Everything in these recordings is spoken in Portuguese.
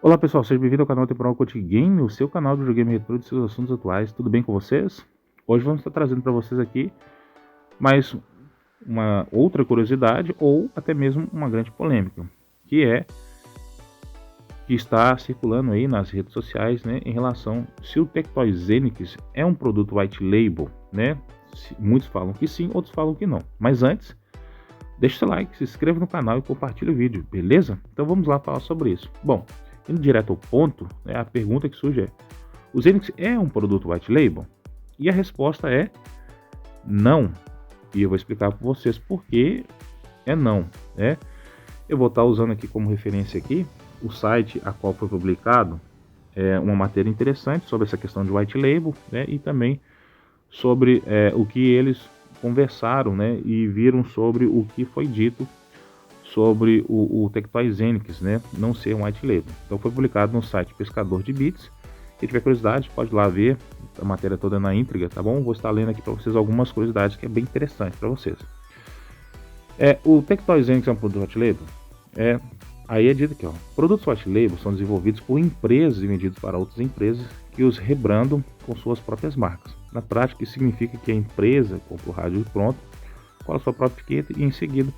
Olá pessoal, seja bem-vindo ao canal Temporal Coach Game, o seu canal de videogame retrô de seus assuntos atuais. Tudo bem com vocês? Hoje vamos estar trazendo para vocês aqui mais uma outra curiosidade ou até mesmo uma grande polêmica, que está circulando aí nas redes sociais, né, em relação se o Tectoy Zenix é um produto white label, né? Muitos falam que sim, outros falam que não. Mas antes, deixa o seu like, se inscreva no canal e compartilhe o vídeo, beleza? Então vamos lá falar sobre isso. Bom, indo direto ao ponto, né, a pergunta que surge é: o Zenix é um produto white label? E a resposta é não. E eu vou explicar para vocês por que é não, né? Eu vou estar usando aqui como referência aqui o site a qual foi publicado uma matéria interessante sobre essa questão de white label, né? E também sobre o que eles conversaram, né? E viram sobre o que foi dito sobre o Tectoy Zenix, né? Não ser um white label. Então foi publicado no site Pescador de Bits. Se tiver curiosidade, pode ir lá ver a matéria toda na íntegra, tá bom? Vou estar lendo aqui para vocês algumas curiosidades que é bem interessante para vocês. O Tectoy Zenix é um produto white label? Aí é dito aqui, ó. Produtos white label são desenvolvidos por empresas e vendidos para outras empresas que os rebrandam com suas próprias marcas. Na prática, isso significa que a empresa compra o rádio pronto, cola sua própria etiqueta e em seguida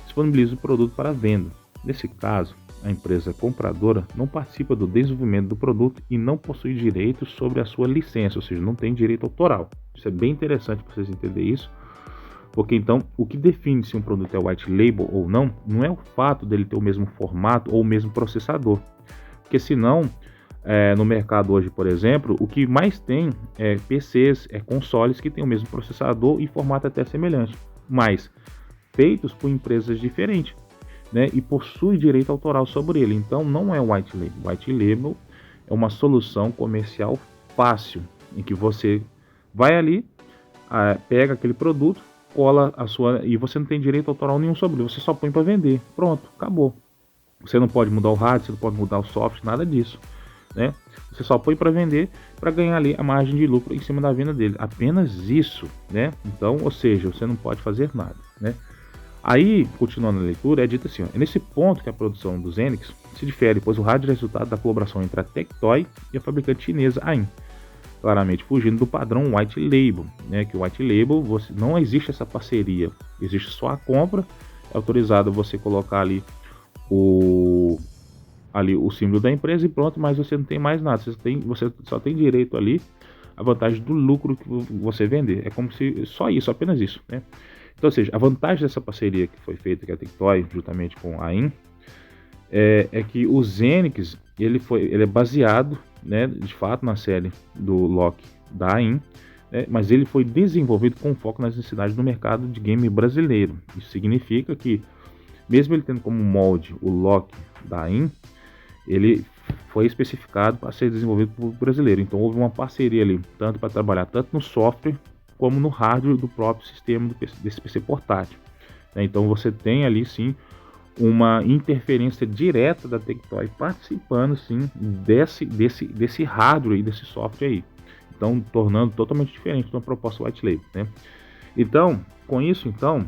disponibiliza o produto para venda. Nesse caso, a empresa compradora não participa do desenvolvimento do produto e não possui direitos sobre a sua licença, ou seja, não tem direito autoral. Isso é bem interessante para vocês entenderem isso, porque então o que define se um produto é white label ou não, não é o fato dele ter o mesmo formato ou o mesmo processador, porque senão no mercado hoje, por exemplo, o que mais tem é PCs, consoles que têm o mesmo processador e formato até semelhante, mas feitos por empresas diferentes, né, e possui direito autoral sobre ele. Então não é white label. White label é uma solução comercial fácil, em que você vai ali, pega aquele produto, cola a sua e você não tem direito autoral nenhum sobre ele, você só põe para vender. Pronto, acabou. Você não pode mudar o hardware, você não pode mudar o software, nada disso, né? Você só põe para vender para ganhar ali a margem de lucro em cima da venda dele. Apenas isso, né? Então, ou seja, você não pode fazer nada, né? Aí, continuando a leitura, é dito assim: é nesse ponto que a produção do Zenix se difere, pois o rádio é resultado da colaboração entre a Tectoy e a fabricante chinesa AIM, claramente fugindo do padrão white label, né? Que o white label, não existe essa parceria, existe só a compra, é autorizado você colocar ali o símbolo da empresa e pronto, mas você não tem mais nada, você só tem direito ali a vantagem do lucro que você vender, é como se só isso, apenas isso, né? Então, ou seja, a vantagem dessa parceria que foi feita com a Tectoy, juntamente com a AIM, é que o Zenix ele é baseado, né, de fato, na série do Loki da AIM, né, mas ele foi desenvolvido com foco nas necessidades do mercado de game brasileiro. Isso significa que, mesmo ele tendo como molde o Loki da AIM, ele foi especificado para ser desenvolvido por brasileiro. Então houve uma parceria ali, tanto para trabalhar tanto no software como no hardware do próprio sistema desse PC portátil. Então você tem ali sim uma interferência direta da Tectoy participando sim desse hardware e desse software aí. Então tornando totalmente diferente de uma proposta white label, né? Então, com isso então,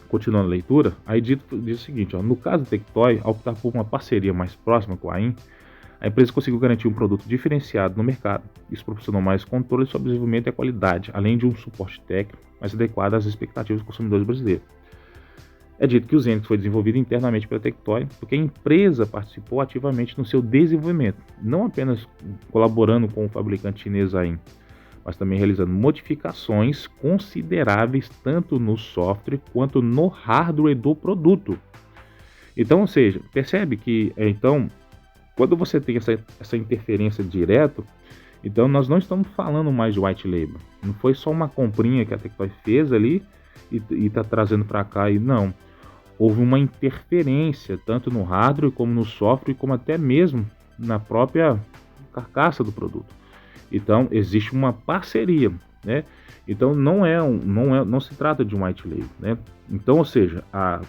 continuando a leitura, aí diz o seguinte, ó: no caso da Tectoy, ao optar por uma parceria mais próxima com a AIM, a empresa conseguiu garantir um produto diferenciado no mercado. Isso proporcionou mais controle sobre o desenvolvimento e a qualidade, além de um suporte técnico mais adequado às expectativas dos consumidores brasileiros. É dito que o Zenix foi desenvolvido internamente pela Tectoy, porque a empresa participou ativamente no seu desenvolvimento, não apenas colaborando com o fabricante chinês AIM, mas também realizando modificações consideráveis tanto no software quanto no hardware do produto. Então, ou seja, percebe que então quando você tem essa interferência direta, então nós não estamos falando mais de white label. Não foi só uma comprinha que a Tectoy fez ali e está trazendo para cá. E não, houve uma interferência tanto no hardware como no software, como até mesmo na própria carcaça do produto. Então existe uma parceria, né? Então não se trata de um white label, né? Então, ou seja,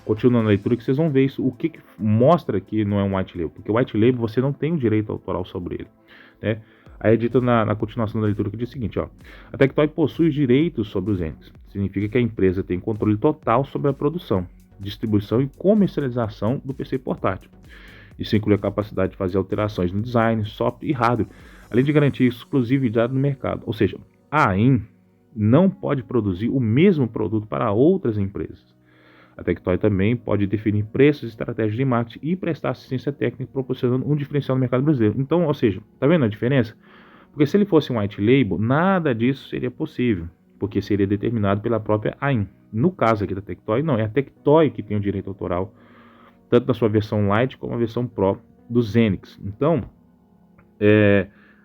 continuando a leitura que vocês vão ver isso, o que mostra que não é um white label, porque o white label você não tem o direito autoral sobre ele, né? Aí é dito na continuação da leitura que diz o seguinte, ó: a Tectoy possui os direitos sobre os Zenix. Significa que a empresa tem controle total sobre a produção, distribuição e comercialização do PC portátil. Isso inclui a capacidade de fazer alterações no design, software e hardware, além de garantir exclusividade no mercado. Ou seja, a AIM não pode produzir o mesmo produto para outras empresas. A Tectoy também pode definir preços, estratégias de marketing e prestar assistência técnica, proporcionando um diferencial no mercado brasileiro. Então, ou seja, tá vendo a diferença? Porque se ele fosse um white label, nada disso seria possível, porque seria determinado pela própria AIM. No caso aqui da Tectoy, não, é a Tectoy que tem o direito autoral, tanto na sua versão Lite como a versão Pro do Xenix. Então,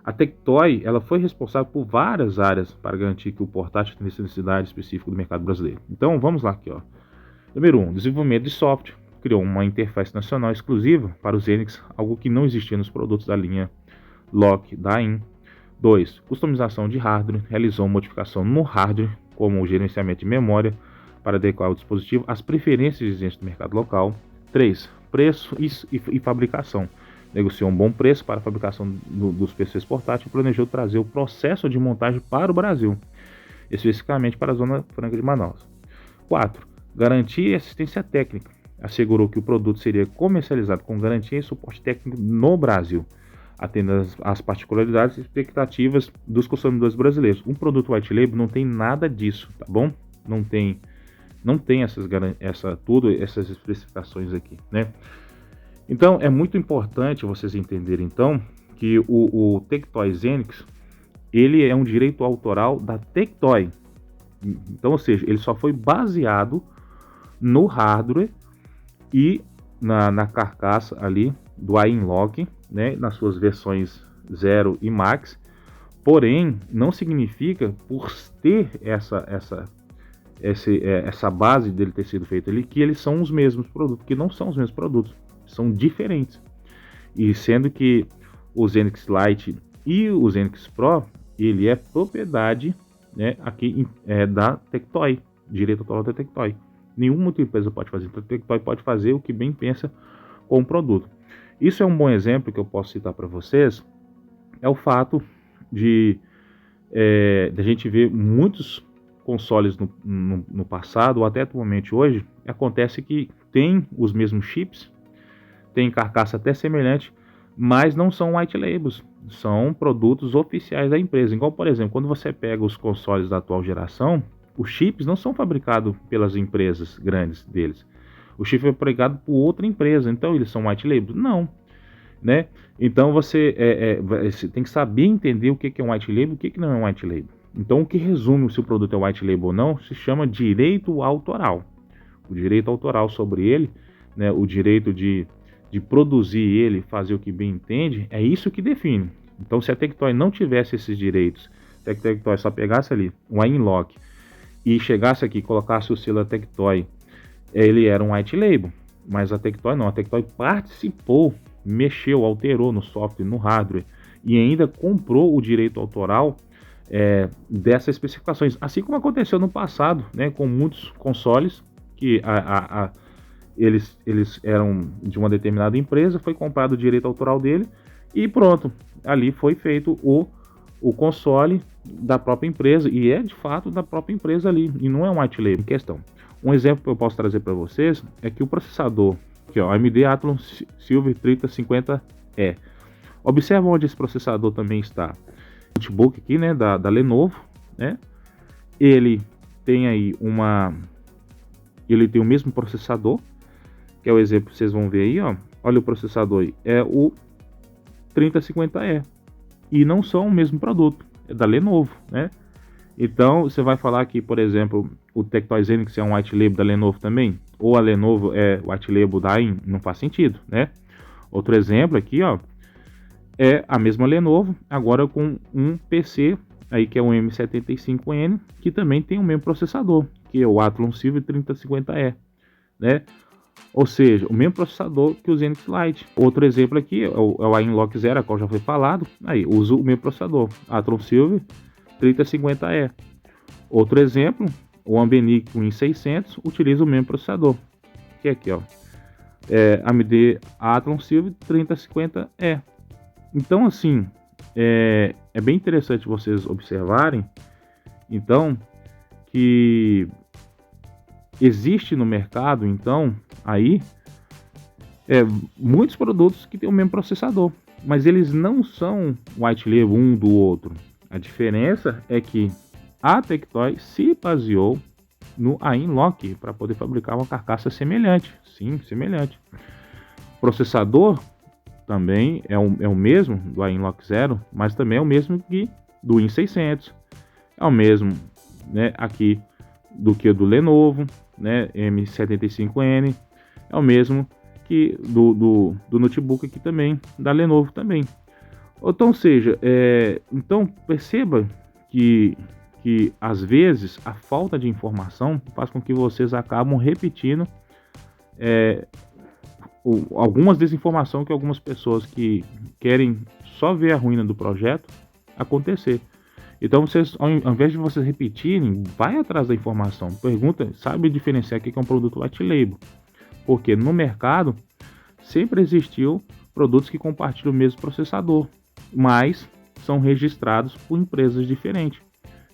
a Tectoy ela foi responsável por várias áreas para garantir que o portátil tem necessidade específica do mercado brasileiro. Então, vamos lá aqui, ó. Número 1, desenvolvimento de software. Criou uma interface nacional exclusiva para o Xenix, algo que não existia nos produtos da linha Lock da AIM. 2, customização de hardware. Realizou uma modificação no hardware, como o gerenciamento de memória, para adequar o dispositivo às preferências existentes do mercado local. 3, preço e fabricação. Negociou um bom preço para a fabricação dos PCs portáteis e planejou trazer o processo de montagem para o Brasil, especificamente para a Zona Franca de Manaus. 4, garantia e assistência técnica. Assegurou que o produto seria comercializado com garantia e suporte técnico no Brasil, atendendo às particularidades e expectativas dos consumidores brasileiros. Um produto white label não tem nada disso, tá bom? Não tem essas especificações aqui, né? Então é muito importante vocês entenderem então que o Tectoy Xenix ele é um direito autoral da Tectoy. Então, ou seja, ele só foi baseado no hardware e na carcaça ali do AIM Lock, né, nas suas versões 0 e Max. Porém, não significa por ter essa base dele ter sido feita ali que eles são os mesmos produtos, que não são os mesmos produtos, são diferentes. E sendo que o Xenix Lite e o Xenix Pro, ele é propriedade, né, aqui da Tectoy, direito autoral da Tectoy. Nenhuma outra empresa pode fazer, então a Tectoy pode fazer o que bem pensa com o produto. Isso é um bom exemplo que eu posso citar para vocês, é o fato de a gente ver muitos consoles no passado, ou até atualmente hoje, acontece que tem os mesmos chips, tem carcaça até semelhante, mas não são white labels, são produtos oficiais da empresa. Igual, por exemplo, quando você pega os consoles da atual geração, os chips não são fabricados pelas empresas grandes deles. O chip é fabricado por outra empresa, então eles são white labels? Não, né? Então você tem que saber entender o que é um white label e o que não é um white label. Então o que resume se o produto é white label ou não se chama direito autoral. O direito autoral sobre ele, né, o direito de produzir ele, fazer o que bem entende, é isso que define. Então se a Tectoy não tivesse esses direitos, se a Tectoy só pegasse ali um AIM Lock e chegasse aqui e colocasse o selo da Tectoy, ele era um white label, mas a Tectoy não, a Tectoy participou, mexeu, alterou no software, no hardware e ainda comprou o direito autoral dessas especificações, assim como aconteceu no passado, né, com muitos consoles que eles eram de uma determinada empresa, foi comprado o direito autoral dele e pronto, ali foi feito o console da própria empresa, e é de fato da própria empresa ali, e não é um white label em questão. Um exemplo que eu posso trazer para vocês é que o processador, aqui ó, AMD Athlon Silver 3050E, observa onde esse processador também está. O notebook aqui, né, da Lenovo, né, ele tem aí ele tem o mesmo processador, que é o exemplo que vocês vão ver aí, ó. Olha o processador aí, é o 3050E, e não são o mesmo produto, é da Lenovo, né? Então você vai falar que, por exemplo, o Tectoy Xenix é um white label da Lenovo também, ou a Lenovo é white label da AIM, não faz sentido, né? Outro exemplo aqui, ó, é a mesma Lenovo, agora com um PC aí que é o M75N, que também tem o mesmo processador, que é o Athlon Silver 3050E, né? Ou seja, o mesmo processador que o Xenix Lite. Outro exemplo aqui é o AIM Lock 0, a qual já foi falado, aí usa o mesmo processador, Athlon Silver 3050E. Outro exemplo, o Ambenic Win 600 utiliza o mesmo processador, que é aqui, ó, AMD Athlon Silver 3050E. Então, assim, é bem interessante vocês observarem, então, que existe no mercado, então, aí, Muitos produtos que têm o mesmo processador, mas eles não são white label um do outro. A diferença é que a Tectoy se baseou no Ainlock para poder fabricar uma carcaça semelhante. Sim, semelhante. O processador também é o mesmo do Ainlock Zero, mas também é o mesmo que do Win600. É o mesmo, né, aqui do que o do Lenovo, né, M75N. É o mesmo que do notebook aqui também, da Lenovo também. Então, seja, então perceba que às vezes a falta de informação faz com que vocês acabam repetindo algumas desinformações que algumas pessoas que querem só ver a ruína do projeto acontecer. Então, vocês, ao invés de vocês repetirem, vai atrás da informação, pergunta, sabe diferenciar o que é um produto white label. Porque no mercado sempre existiu produtos que compartilham o mesmo processador, mas são registrados por empresas diferentes,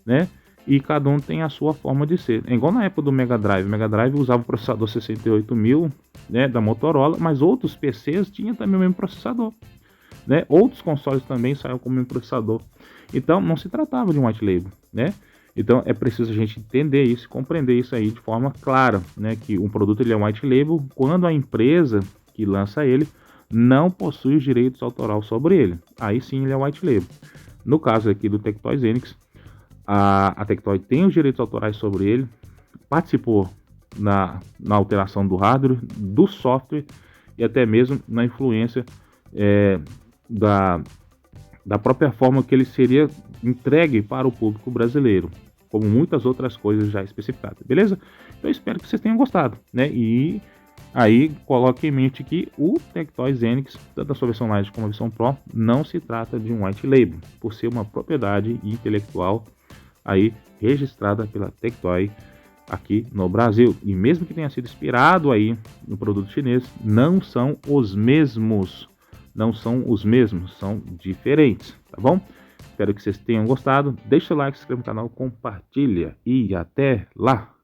né? E cada um tem a sua forma de ser. É igual na época do Mega Drive. O Mega Drive usava o processador 68000, né, da Motorola, mas outros PCs tinham também o mesmo processador, né? Outros consoles também saíram com o mesmo processador. Então não se tratava de um white label, né? Então é preciso a gente entender isso, compreender isso aí de forma clara, né? Que um produto ele é um white label quando a empresa que lança ele não possui os direitos autorais sobre ele. Aí sim ele é white label. No caso aqui do Tectoy Zenix, a Tectoy tem os direitos autorais sobre ele, participou na alteração do hardware, do software e até mesmo na influência da própria forma que ele seria entregue para o público brasileiro, como muitas outras coisas já especificadas, beleza? Então eu espero que vocês tenham gostado, né? E aí coloque em mente que o Tectoy Zenix, tanto a sua versão Lite como a versão Pro, não se trata de um white label, por ser uma propriedade intelectual aí registrada pela Tectoy aqui no Brasil. E mesmo que tenha sido inspirado aí no produto chinês, não são os mesmos, são diferentes, tá bom? Espero que vocês tenham gostado. Deixa o like, se inscreva no canal, compartilha e até lá!